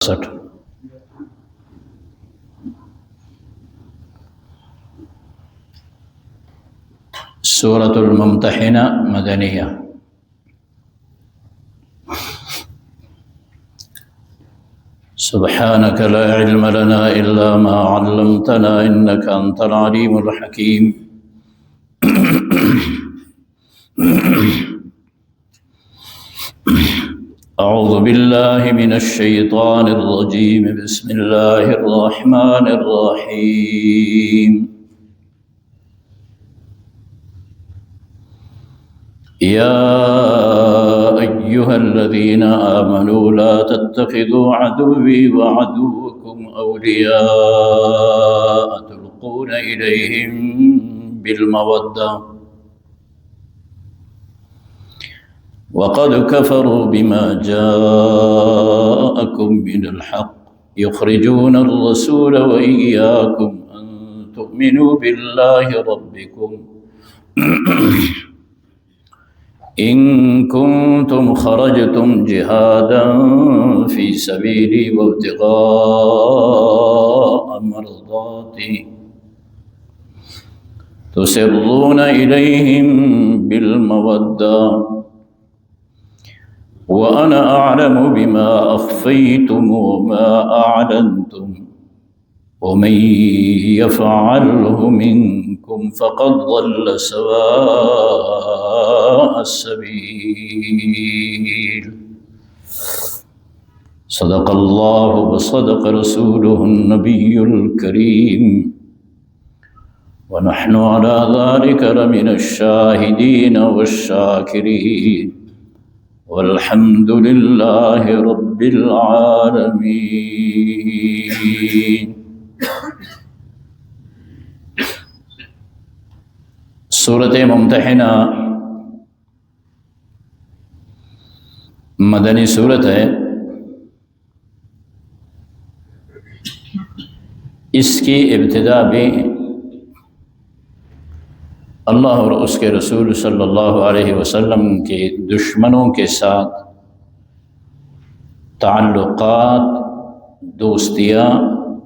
60 سورة الممتحنة مدنية۔ سبحانك لا علم لنا إلا ما علمتنا إنك أنت العليم الحكيم۔ أعوذ بالله من الشيطان الرجيم، بسم الله الرحمن الرحيم۔ يا أيها الذين آمنوا لا تتخذوا عدوي وعدوكم أولياء تلقون إليهم بالمودة وقد كفروا بما جاءكم من الحق يخرجون الرسول وإياكم أن تؤمنوا بالله ربكم إن كنتم خرجتم جهادا في سبيلي وابتغاء مرضاتي تسرون إليهم بالمودة وأنا أعلم بما أخفيتم وما أعلنتم ومن يفعله منكم فقد ضل سواء السبيل۔ صدق الله وصدق رسوله النبي الكريم ونحن على ذلك لمن الشاهدين والشاكرين والحمد لله رب العالمين۔ سورۃ ممتحنہ مدنی سورت ہے۔ اس کی ابتدا بھی اللہ اور اس کے رسول صلی اللہ علیہ وسلم کے دشمنوں کے ساتھ تعلقات، دوستیاں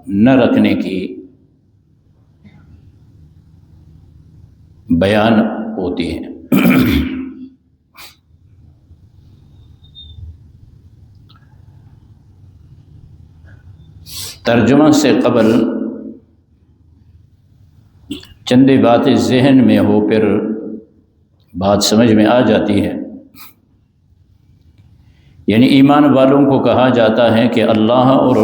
نہ رکھنے کی بیان ہوتی ہے۔ ترجمہ سے قبل چندی باتیں ذہن میں ہو پھر بات سمجھ میں آ جاتی ہے۔ یعنی ایمان والوں کو کہا جاتا ہے کہ اللہ اور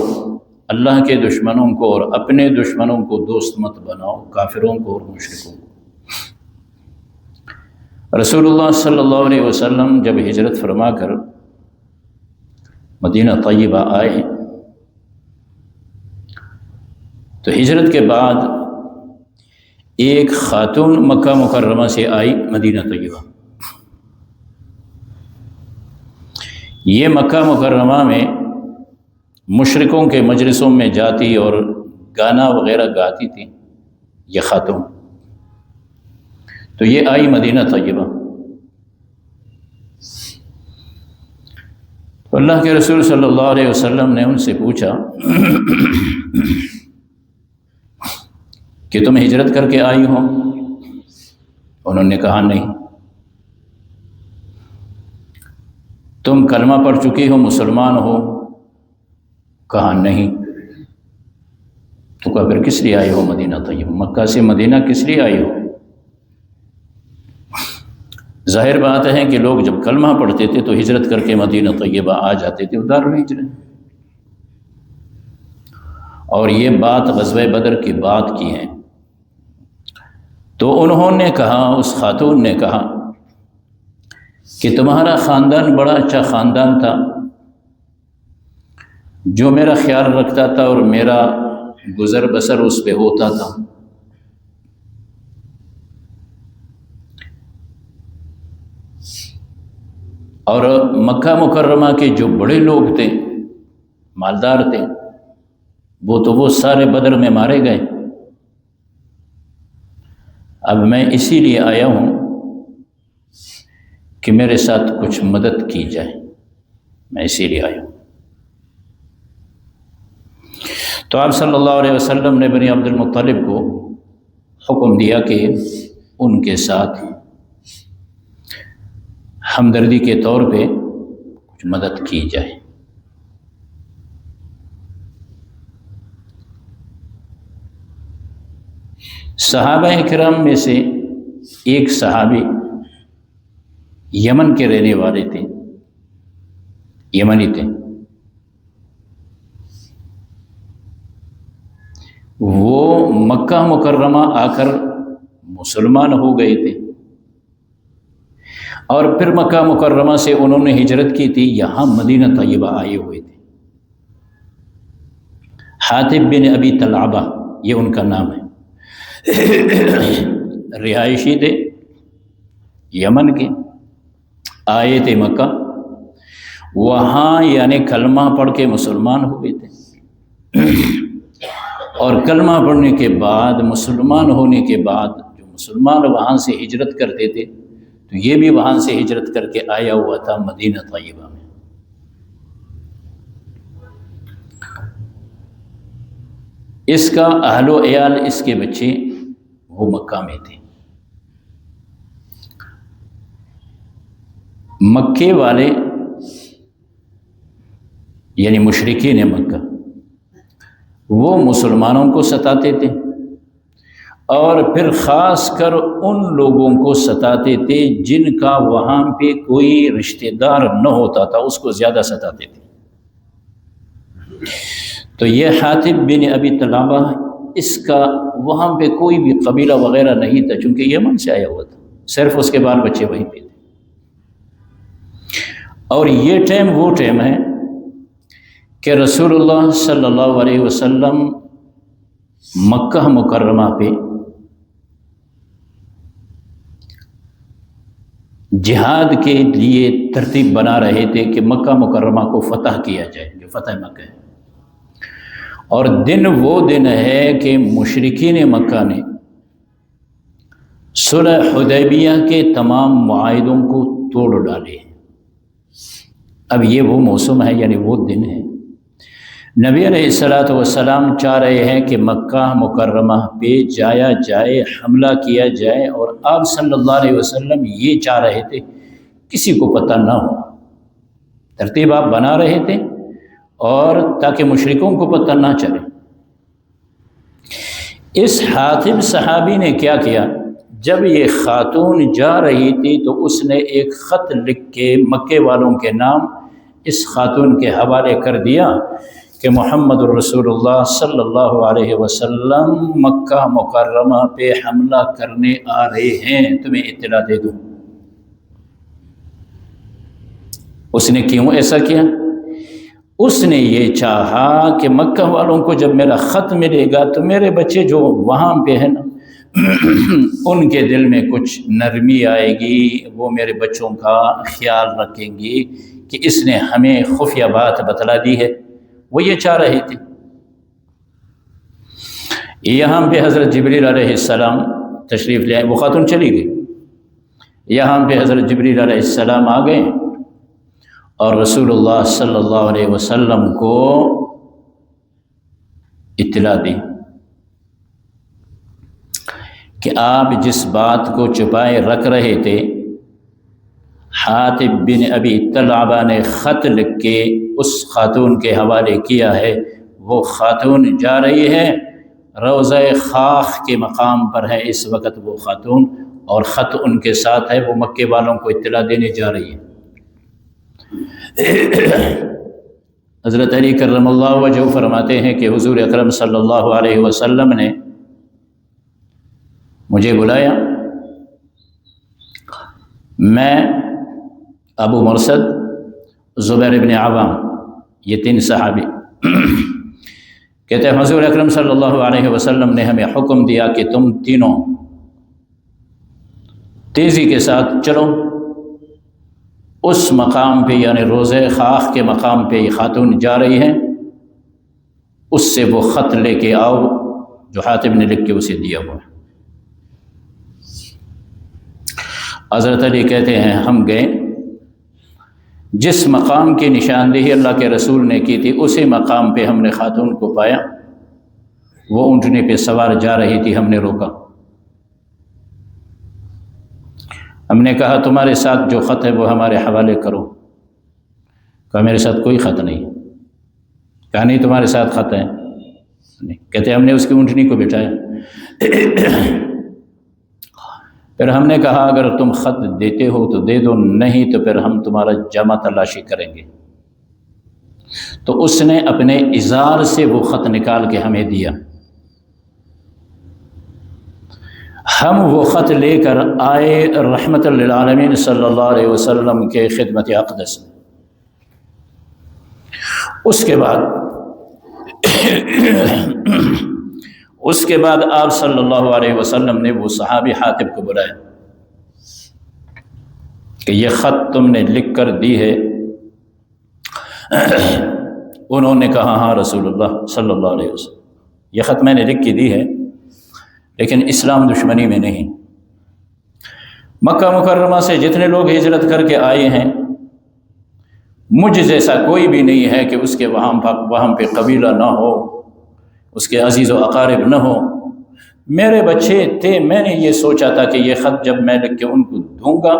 اللہ کے دشمنوں کو اور اپنے دشمنوں کو دوست مت بناؤ، کافروں کو اور مشرکوں کو۔ رسول اللہ صلی اللہ علیہ وسلم جب ہجرت فرما کر مدینہ طیبہ آئے تو ہجرت کے بعد ایک خاتون مکہ مکرمہ سے آئی مدینہ طیبہ۔ یہ مکہ مکرمہ میں مشرکوں کے مجلسوں میں جاتی اور گانا وغیرہ گاتی تھی یہ خاتون۔ تو یہ آئی مدینہ طیبہ، تو اللہ کے رسول صلی اللہ علیہ وسلم نے ان سے پوچھا کہ تم ہجرت کر کے آئی ہو؟ انہوں نے کہا نہیں۔ تم کلمہ پڑھ چکی ہو، مسلمان ہو؟ کہا نہیں۔ تو کہا پھر کس لیے آئی ہو مدینہ طیبہ؟ مکہ سے مدینہ کس لیے آئی ہو؟ ظاہر بات ہے کہ لوگ جب کلمہ پڑھتے تھے تو ہجرت کر کے مدینہ طیبہ آ جاتے تھے، دار الہجرت۔ اور یہ بات غزوہ بدر کی بات کی ہے۔ تو انہوں نے کہا، اس خاتون نے کہا کہ تمہارا خاندان بڑا اچھا خاندان تھا، جو میرا خیال رکھتا تھا اور میرا گزر بسر اس پہ ہوتا تھا۔ اور مکہ مکرمہ کے جو بڑے لوگ تھے، مالدار تھے، وہ سارے بدر میں مارے گئے۔ اب میں اسی لیے آیا ہوں کہ میرے ساتھ کچھ مدد کی جائے، میں اسی لیے آیا ہوں۔ تو آپ صلی اللہ علیہ وسلم نے بنی عبد المطلب کو حکم دیا کہ ان کے ساتھ ہمدردی کے طور پہ کچھ مدد کی جائے۔ صحابہ کرام میں سے ایک صحابی یمن کے رہنے والے تھے، یمنی تھے، وہ مکہ مکرمہ آ کر مسلمان ہو گئے تھے، اور پھر مکہ مکرمہ سے انہوں نے ہجرت کی تھی، یہاں مدینہ طیبہ آئے ہوئے تھے۔ حاتب بن ابی طلحہ یہ ان کا نام ہے، رہائشی تھے یمن کے، آئے تھے مکہ، وہاں یعنی کلمہ پڑھ کے مسلمان ہوئے تھے، اور کلمہ پڑھنے کے بعد مسلمان ہونے کے بعد جو مسلمان وہاں سے ہجرت کرتے تھے تو یہ بھی وہاں سے ہجرت کر کے آیا ہوا تھا مدینہ طیبہ میں۔ اس کا اہل و عیال، اس کے بچے وہ مکہ میں تھے۔ مکے والے یعنی مشرکین مکہ وہ مسلمانوں کو ستاتے تھے، اور پھر خاص کر ان لوگوں کو ستاتے تھے جن کا وہاں پہ کوئی رشتہ دار نہ ہوتا تھا، اس کو زیادہ ستاتے تھے۔ تو یہ حاتب بن ابی طلحہ، اس کا وہاں پہ کوئی بھی قبیلہ وغیرہ نہیں تھا، چونکہ یمن سے آیا ہوا تھا، صرف اس کے بال بچے وہیں پہ تھے۔ اور یہ ٹائم وہ ٹائم ہے کہ رسول اللہ صلی اللہ علیہ وسلم مکہ مکرمہ پہ جہاد کے لیے ترتیب بنا رہے تھے کہ مکہ مکرمہ کو فتح کیا جائے، جو فتح مکہ ہے۔ اور دن وہ دن ہے کہ مشرکین مکہ نے صلح حدیبیہ کے تمام معاہدوں کو توڑ ڈالے۔ اب یہ وہ موسم ہے، یعنی وہ دن ہے، نبی علیہ الصلوۃ والسلام چاہ رہے ہیں کہ مکہ مکرمہ پہ جایا جائے، حملہ کیا جائے، اور آپ صلی اللہ علیہ وسلم یہ چاہ رہے تھے کسی کو پتہ نہ ہو، ترتیب آپ بنا رہے تھے، اور تاکہ مشرکوں کو پتہ نہ چلے۔ اس حاتب صحابی نے کیا کیا، جب یہ خاتون جا رہی تھی تو اس نے ایک خط لکھ کے مکے والوں کے نام اس خاتون کے حوالے کر دیا کہ محمد الرسول اللہ صلی اللہ علیہ وسلم مکہ مکرمہ پہ حملہ کرنے آ رہے ہیں، تمہیں اطلاع دے دوں۔ اس نے کیوں ایسا کیا؟ اس نے یہ چاہا کہ مکہ والوں کو جب میرا خط ملے گا تو میرے بچے جو وہاں پہ ہیں نا ان کے دل میں کچھ نرمی آئے گی، وہ میرے بچوں کا خیال رکھیں گی کہ اس نے ہمیں خفیہ بات بتلا دی ہے، وہ یہ چاہ رہے تھے۔ یہاں پہ حضرت جبریل علیہ السلام تشریف لے آئے، وہ خاتون چلی گئی، یہاں پہ حضرت جبریل علیہ السلام آ گئے اور رسول اللہ صلی اللہ علیہ وسلم کو اطلاع دی کہ آپ جس بات کو چھپائے رکھ رہے تھے، حاتب بن ابی طلحہ نے خط لکھ کے اس خاتون کے حوالے کیا ہے، وہ خاتون جا رہی ہے، روضہ خاخ کے مقام پر ہے اس وقت وہ خاتون، اور خط ان کے ساتھ ہے، وہ مکے والوں کو اطلاع دینے جا رہی ہے۔ حضرت علی کرم اللہ وجہہ فرماتے ہیں کہ حضور اکرم صلی اللہ علیہ وسلم نے مجھے بلایا، میں، ابو مرثد، زبیر ابن عوام، یہ تین صحابی کہتے ہیں حضور اکرم صلی اللہ علیہ وسلم نے ہمیں حکم دیا کہ تم تینوں تیزی کے ساتھ چلو، اس مقام پہ یعنی روضہ خاخ کے مقام پہ یہ خاتون جا رہی ہے، اس سے وہ خط لے کے آؤ جو حاتب نے لکھ کے اسے دیا ہوا ہے۔ حضرت علی کہتے ہیں ہم گئے، جس مقام کی نشاندہی اللہ کے رسول نے کی تھی اسی مقام پہ ہم نے خاتون کو پایا، وہ اونٹنی پہ سوار جا رہی تھی، ہم نے روکا، ہم نے کہا تمہارے ساتھ جو خط ہے وہ ہمارے حوالے کرو۔ کہا میرے ساتھ کوئی خط نہیں۔ کہا نہیں تمہارے ساتھ خط ہے؟ نہیں۔ کہتے ہم نے اس کی اونٹنی کو بٹھایا۔ پھر ہم نے کہا اگر تم خط دیتے ہو تو دے دو، نہیں تو پھر ہم تمہارا جامہ تلاشی کریں گے۔ تو اس نے اپنے ازار سے وہ خط نکال کے ہمیں دیا۔ ہم وہ خط لے کر آئے رحمت للعالمین صلی اللہ علیہ وسلم کے خدمت اقدس۔ اس کے بعد آپ صلی اللہ علیہ وسلم نے وہ صحابی حاتب کو بلایا کہ یہ خط تم نے لکھ کر دی ہے؟ انہوں نے کہا ہاں رسول اللہ صلی اللہ علیہ وسلم، یہ خط میں نے لکھ کے دی ہے، لیکن اسلام دشمنی میں نہیں۔ مکہ مکرمہ سے جتنے لوگ ہجرت کر کے آئے ہیں، مجھ جیسا کوئی بھی نہیں ہے کہ اس کے وہاں پہ قبیلہ نہ ہو، اس کے عزیز و اقارب نہ ہو۔ میرے بچے تھے، میں نے یہ سوچا تھا کہ یہ خط جب میں لکھ کے ان کو دوں گا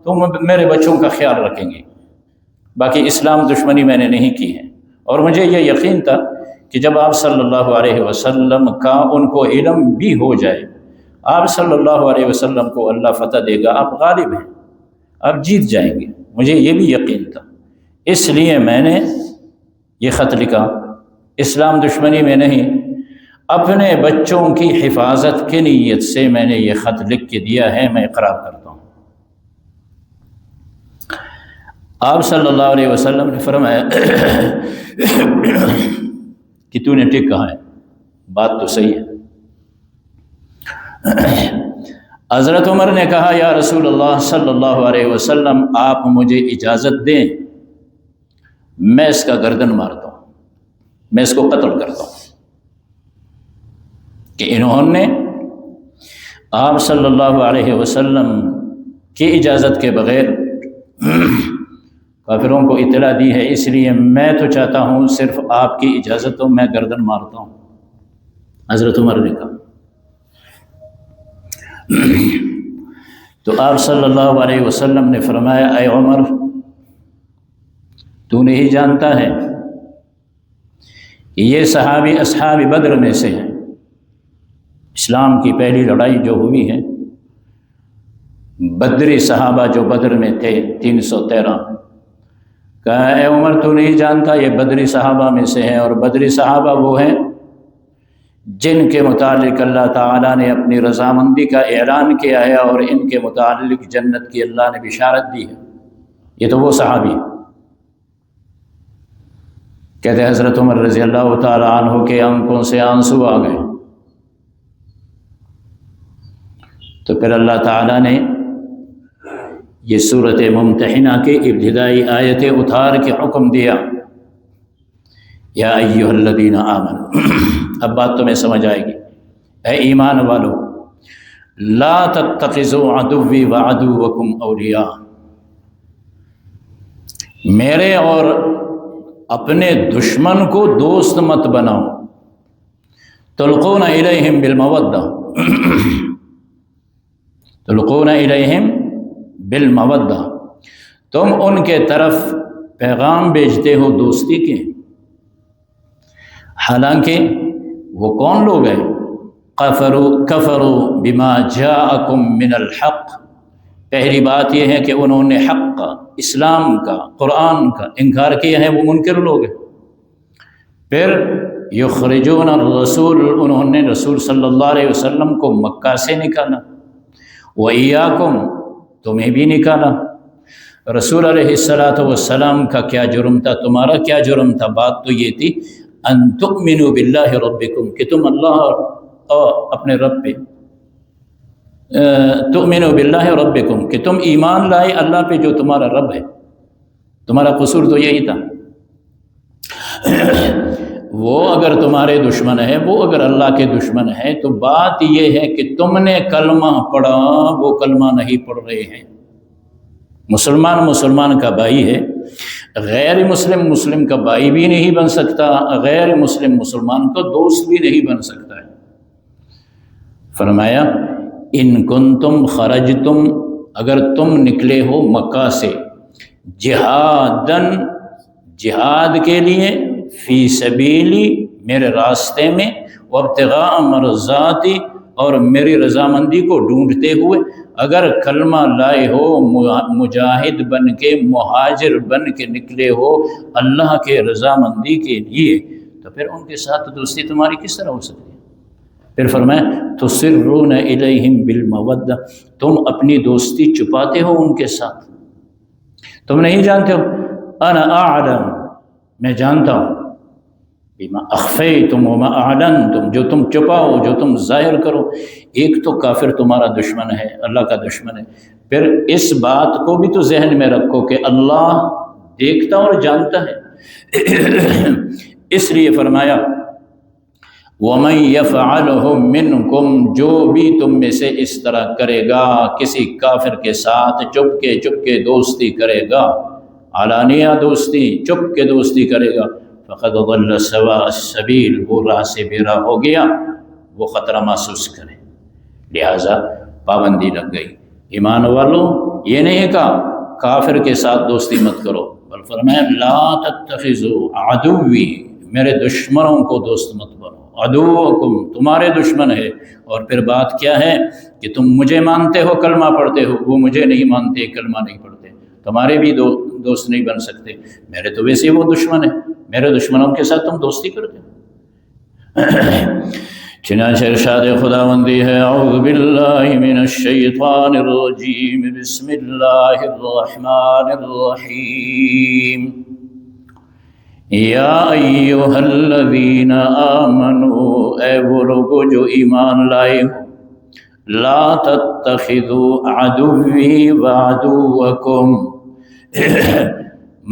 تو میرے بچوں کا خیال رکھیں گے، باقی اسلام دشمنی میں نے نہیں کی ہے۔ اور مجھے یہ یقین تھا کہ جب آپ صلی اللہ علیہ وسلم کا ان کو علم بھی ہو جائے، آپ صلی اللہ علیہ وسلم کو اللہ فتح دے گا، آپ غالب ہیں، آپ جیت جائیں گے، مجھے یہ بھی یقین تھا۔ اس لیے میں نے یہ خط لکھا، اسلام دشمنی میں نہیں، اپنے بچوں کی حفاظت کی نیت سے میں نے یہ خط لکھ کے دیا ہے، میں اقرار کرتا ہوں۔ آپ صلی اللہ علیہ وسلم نے فرمایا کہ تو نے ٹھیک کہا ہے، بات تو صحیح ہے۔ حضرت عمر نے کہا یا رسول اللہ صلی اللہ علیہ وسلم، آپ مجھے اجازت دیں، میں اس کا گردن مارتا ہوں، میں اس کو قتل کرتا ہوں، کہ انہوں نے آپ صلی اللہ علیہ وسلم کی اجازت کے بغیر کافروں کو اطلاع دی ہے، اس لیے میں تو چاہتا ہوں صرف آپ کی اجازت ہو، میں گردن مارتا ہوں۔ حضرت عمر نے کہا تو آپ صلی اللہ علیہ وسلم نے فرمایا اے عمر، تو نہیں جانتا ہے کہ یہ صحابی اصحاب بدر میں سے ہیں، اسلام کی پہلی لڑائی جو ہوئی ہے، بدری صحابہ جو بدر میں تھے 313۔ کہا اے عمر تو نہیں جانتا یہ بدری صحابہ میں سے ہیں، اور بدری صحابہ وہ ہیں جن کے متعلق اللہ تعالیٰ نے اپنی رضامندی کا اعلان کیا ہے، اور ان کے متعلق جنت کی اللہ نے بشارت دی ہے، یہ تو وہ صحابی ہیں۔ کہتے حضرت عمر رضی اللہ تعالیٰ عنہ کے آنکھوں سے آنسو آ گئے۔ تو پھر اللہ تعالیٰ نے یہ صورت ممتحنہ کے ابتدائی آیتیں اتار کے حکم دیا، یا ایھا الذین آمنوا، اب بات تمہیں سمجھ آئے گی، اے ایمان والو، لا تتخذوا عدوی وعدوکم اولیاء، میرے اور اپنے دشمن کو دوست مت بناؤ، تلقون الیہم بالمودہ، تلقون الیہم بالمودہ، تم ان کے طرف پیغام بھیجتے ہو دوستی کے، حالانکہ وہ کون لوگ ہیں؟ کفروا بما جاءکم من الحق، پہلی بات یہ ہے کہ انہوں نے حق کا، اسلام کا، قرآن کا انکار کیا ہے، وہ منکر لوگ ہیں۔ پھر یخرجون الرسول، انہوں نے رسول صلی اللہ علیہ وسلم کو مکہ سے نکالا، وَإِيَّاكُمْ، تمہیں بھی نکالا۔ رسول علیہ السلام کا کیا جرم تھا، تمہارا کیا جرم تھا؟ بات تو یہ تھی ان تؤمنوا باللہ ربکم، کہ تم اللہ اور اپنے رب پہ، تؤمنوا باللہ ربکم، کہ تم ایمان لائے اللہ پہ جو تمہارا رب ہے، تمہارا قصور تو یہی تھا۔ وہ اگر تمہارے دشمن ہے، وہ اگر اللہ کے دشمن ہے، تو بات یہ ہے کہ تم نے کلمہ پڑھا، وہ کلمہ نہیں پڑھ رہے ہیں۔ مسلمان مسلمان کا بھائی ہے، غیر مسلم مسلم کا بھائی بھی نہیں بن سکتا، غیر مسلم مسلمان کا دوست بھی نہیں بن سکتا ہے۔ فرمایا ان کنتم خرجتم، اگر تم نکلے ہو مکہ سے جہادن، جہاد کے لیے، فی سبیلی، میرے راستے میں، وابتغاء مرضاتی، اور میری رضامندی کو ڈھونڈتے ہوئے، اگر کلمہ لائے ہو، مجاہد بن کے، مہاجر بن کے نکلے ہو اللہ کے رضامندی کے لیے، تو پھر ان کے ساتھ دوستی تمہاری کس طرح ہو سکتی ہے؟ پھر فرمایا تسرون الیہم بالمودہ، تم اپنی دوستی چھپاتے ہو ان کے ساتھ، تم نہیں جانتے ہو، انا اعلم، میں جانتا ہوں، بما اخفیتم وما اعلنتم، جو تم چھپاؤ، جو تم ظاہر کرو۔ ایک تو کافر تمہارا دشمن ہے، اللہ کا دشمن ہے، پھر اس بات کو بھی تو ذہن میں رکھو کہ اللہ دیکھتا اور جانتا ہے۔ اس لیے فرمایا وَمَن يَفْعَلْهُ مِنْكُمْ، جو بھی تم میں سے اس طرح کرے گا، کسی کافر کے ساتھ چپ کے دوستی کرے گا، علانیہ دوستی، چپ کے دوستی کرے گا، فَقَدْ ضَلَّ سَوَاءَ السَّبِيلِ، وہ راہ سے بے راہ ہو گیا، وہ خطرہ محسوس کرے، لہٰذا پابندی لگ گئی۔ ایمان والوں یہ نہیں کہا کافر کے ساتھ دوستی مت کرو، بل فرمایا لا تتخذوا عدوی، میرے دشمنوں کو دوست مت بنو، عدوکم، تمہارے دشمن ہے۔ اور پھر بات کیا ہے کہ تم مجھے مانتے ہو، کلمہ پڑھتے ہو، وہ مجھے نہیں مانتے، کلمہ نہیں پڑھتے، تمہارے بھی دوست نہیں بن سکتے، میرے تو ویسے وہ دشمن ہے، میرے دشمنوں کے ساتھ تم دوستی کرتے ہو۔ چنانچہ ارشاد خداوندی ہے اعوذ باللہ من الشیطان الرجیم، بسم اللہ الرحمن الرحیم، یا ایہا الذین آمنوا، اے وہ لوگو جو ایمان لائے ہو، لا تتخذوا عدوی وعدوکم،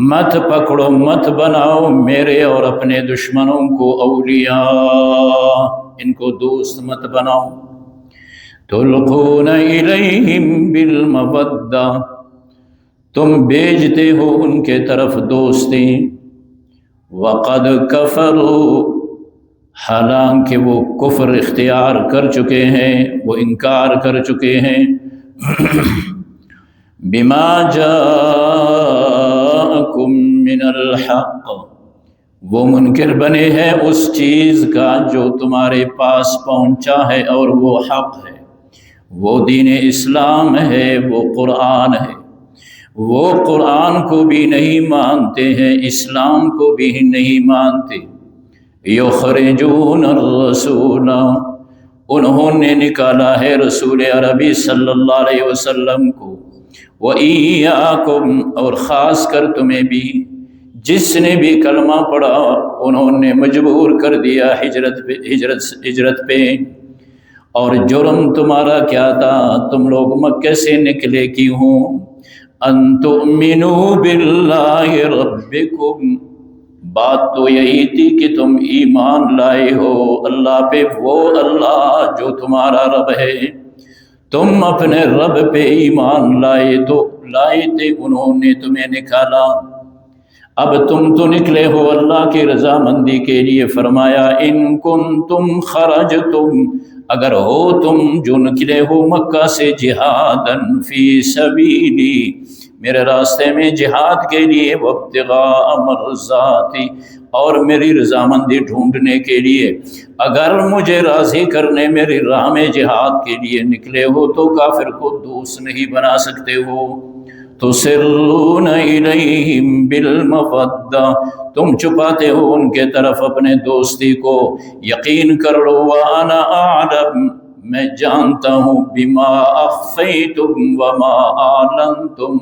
مت پکڑو، مت بناؤ میرے اور اپنے دشمنوں کو اولیاء، ان کو دوست مت بناؤ۔ تلقون الیہم بالمودہ، تم بھیجتے ہو ان کے طرف دوستی، وقد کفروا، حالانکہ وہ کفر اختیار کر چکے ہیں، وہ انکار کر چکے ہیں، بما جاءکم من الحق، وہ منکر بنے ہیں اس چیز کا جو تمہارے پاس پہنچا ہے، اور وہ حق ہے، وہ دین اسلام ہے، وہ قرآن ہے۔ وہ قرآن کو بھی نہیں مانتے ہیں، اسلام کو بھی نہیں مانتے۔ یخرجون الرسول، انہوں نے نکالا ہے رسول عربی صلی اللہ علیہ وسلم کو، وَإِيَّاكُمْ، اور خاص کر تمہیں بھی، جس نے بھی کلمہ پڑھا انہوں نے مجبور کر دیا ہجرت پہ۔ اور جرم تمہارا کیا تھا؟ تم لوگ مکہ سے نکلے کیوں؟ ان تؤمنوا باللہ ربکم، بات تو یہی تھی کہ تم ایمان لائے ہو اللہ پہ، وہ اللہ جو تمہارا رب ہے، تم اپنے رب پہ ایمان لائے تھے، انہوں نے تمہیں نکالا، اب تم تو نکلے ہو اللہ کی رضامندی کے لیے۔ فرمایا ان کنتم خرجتم، اگر ہو تم جو نکلے ہو مکہ سے، جہادن فی سبیلی، میرے راستے میں جہاد کے لیے، وابتغاء مرضاتی، اور میری رضامندی ڈھونڈنے کے لیے، اگر مجھے راضی کرنے میری راہ میں جہاد کے لیے نکلے ہو تو کافر کو دوست نہیں بنا سکتے ہو۔ تسرون الیہم بالمودہ، تم چھپاتے ہو ان کے طرف اپنے دوستی کو، یقین کر لو وانا اعلم، میں جانتا ہوں، بما اخفیتم وما اعلنتم،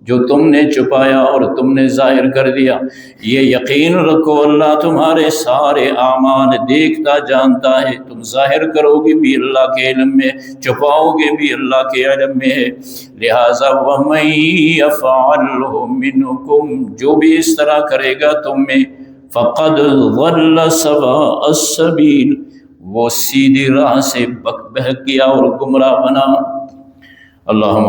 جو تم نے چھپایا اور تم نے ظاہر کر دیا، یہ یقین رکھو اللہ تمہارے سارے اعمال دیکھتا جانتا ہے، تم ظاہر کرو گے بھی اللہ کے علم میں، چھپاؤ گے بھی اللہ کے علم میں ہے۔ لہٰذا وَمَن يَفْعَلْهُ مِنْكُمْ، جو بھی اس طرح کرے گا تم میں، فَقَدْ ضَلَّ سَوَاءَ السَّبِيلِ، وہ سیدھی راہ سے بہک گیا اور گمراہ بنا۔ اللہم